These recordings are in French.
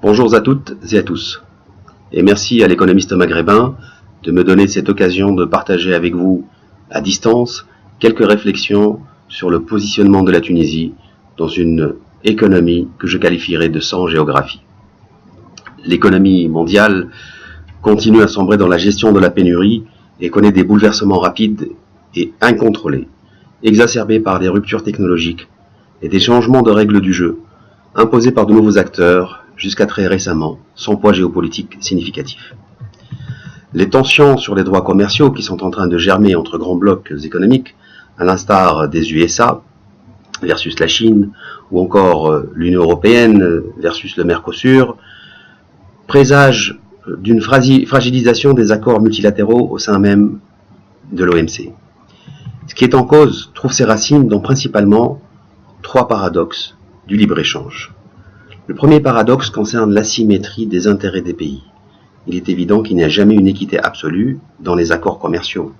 Bonjour à toutes et à tous, et merci à l'économiste maghrébin de me donner cette occasion de partager avec vous, à distance, quelques réflexions sur le positionnement de la Tunisie dans une économie que je qualifierais de sans géographie. L'économie mondiale continue à sombrer dans la gestion de la pénurie et connaît des bouleversements rapides et incontrôlés, exacerbés par des ruptures technologiques et des changements de règles du jeu, imposés par de nouveaux acteurs, jusqu'à très récemment, sans poids géopolitique significatif. Les tensions sur les droits commerciaux qui sont en train de germer entre grands blocs économiques, à l'instar des USA versus la Chine, ou encore l'Union européenne versus le Mercosur, présagent d'une fragilisation des accords multilatéraux au sein même de l'OMC. Ce qui est en cause trouve ses racines dans principalement trois paradoxes du libre-échange. Le premier paradoxe concerne l'asymétrie des intérêts des pays. Il est évident qu'il n'y a jamais une équité absolue dans les accords commerciaux.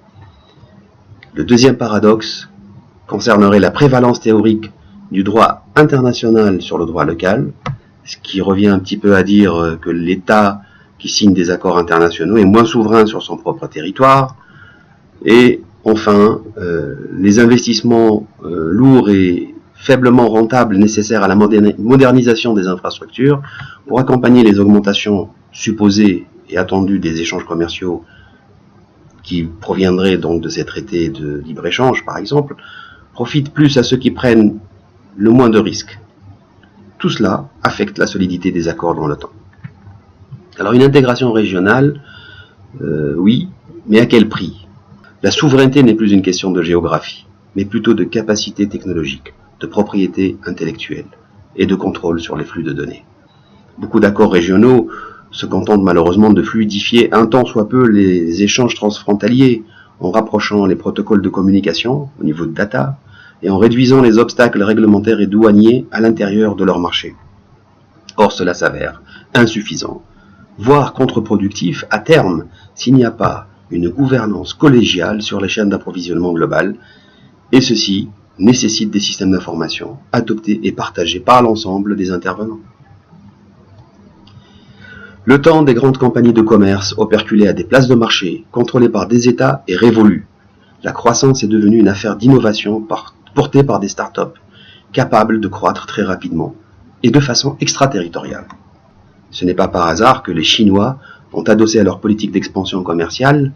Le deuxième paradoxe concernerait la prévalence théorique du droit international sur le droit local, ce qui revient un petit peu à dire que l'État qui signe des accords internationaux est moins souverain sur son propre territoire. Et enfin, les investissements lourds et faiblement rentables nécessaires à la modernisation des infrastructures pour accompagner les augmentations supposées et attendues des échanges commerciaux qui proviendraient donc de ces traités de libre-échange, par exemple, profitent plus à ceux qui prennent le moins de risques. Tout cela affecte la solidité des accords dans le temps. Alors une intégration régionale, oui, mais à quel prix? La souveraineté n'est plus une question de géographie, mais plutôt de capacité technologique, de propriété intellectuelle et de contrôle sur les flux de données. Beaucoup d'accords régionaux se contentent malheureusement de fluidifier un tant soit peu les échanges transfrontaliers en rapprochant les protocoles de communication au niveau de data et en réduisant les obstacles réglementaires et douaniers à l'intérieur de leur marché. Or, cela s'avère insuffisant, voire contre-productif à terme s'il n'y a pas une gouvernance collégiale sur les chaînes d'approvisionnement globales, et ceci nécessite des systèmes d'information adoptés et partagés par l'ensemble des intervenants. Le temps des grandes compagnies de commerce operculées à des places de marché, contrôlées par des États, est révolu. La croissance est devenue une affaire d'innovation portée par des startups capables de croître très rapidement et de façon extraterritoriale. Ce n'est pas par hasard que les Chinois ont adossé à leur politique d'expansion commerciale,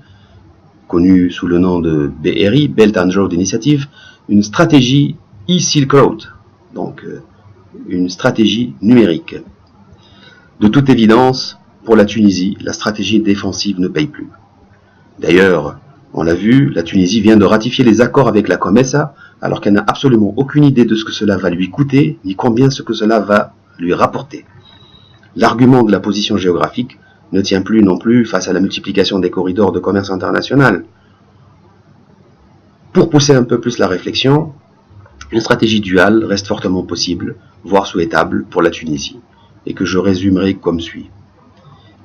connue sous le nom de BRI, Belt and Road Initiative, une stratégie e-Silk Road, donc une stratégie numérique. De toute évidence, pour la Tunisie, la stratégie défensive ne paye plus. D'ailleurs, on l'a vu, la Tunisie vient de ratifier les accords avec la COMESA, alors qu'elle n'a absolument aucune idée de ce que cela va lui coûter, ni combien ce que cela va lui rapporter. L'argument de la position géographique ne tient plus non plus face à la multiplication des corridors de commerce international. Pour pousser un peu plus la réflexion, une stratégie duale reste fortement possible, voire souhaitable pour la Tunisie, et que je résumerai comme suit.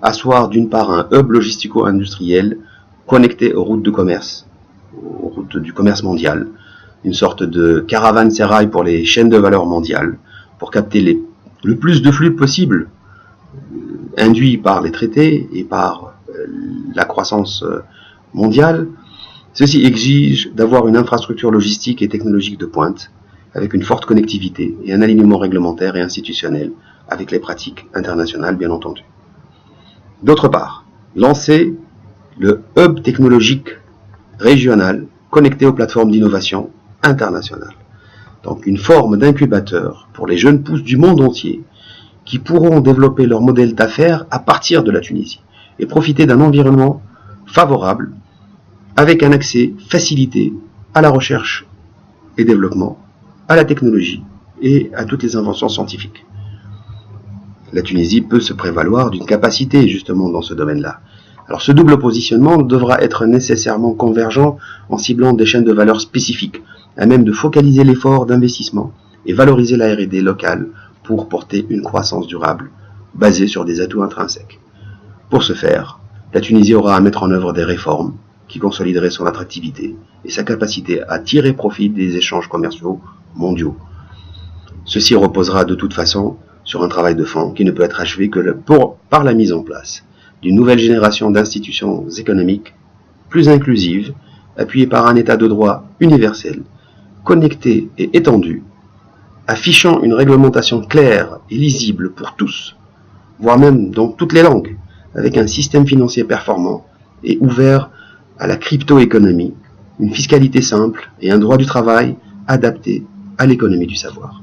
Asseoir d'une part un hub logistico-industriel connecté aux routes de commerce, aux routes du commerce mondial, une sorte de caravansérail pour les chaînes de valeur mondiales, pour capter le plus de flux possible, induits par les traités et par la croissance mondiale. Ceci exige d'avoir une infrastructure logistique et technologique de pointe, avec une forte connectivité et un alignement réglementaire et institutionnel avec les pratiques internationales, bien entendu. D'autre part, lancer le hub technologique régional connecté aux plateformes d'innovation internationales. Donc une forme d'incubateur pour les jeunes pousses du monde entier qui pourront développer leur modèle d'affaires à partir de la Tunisie et profiter d'un environnement favorable avec un accès facilité à la recherche et développement, à la technologie et à toutes les inventions scientifiques. La Tunisie peut se prévaloir d'une capacité justement dans ce domaine-là. Alors ce double positionnement devra être nécessairement convergent en ciblant des chaînes de valeur spécifiques, à même de focaliser l'effort d'investissement et valoriser la R&D locale pour porter une croissance durable basée sur des atouts intrinsèques. Pour ce faire, la Tunisie aura à mettre en œuvre des réformes qui consolideraient son attractivité et sa capacité à tirer profit des échanges commerciaux mondiaux. Ceci reposera de toute façon sur un travail de fond qui ne peut être achevé que par la mise en place d'une nouvelle génération d'institutions économiques plus inclusives, appuyées par un état de droit universel, connecté et étendu, affichant une réglementation claire et lisible pour tous, voire même dans toutes les langues, avec un système financier performant et ouvert à la crypto-économie, une fiscalité simple et un droit du travail adapté à l'économie du savoir.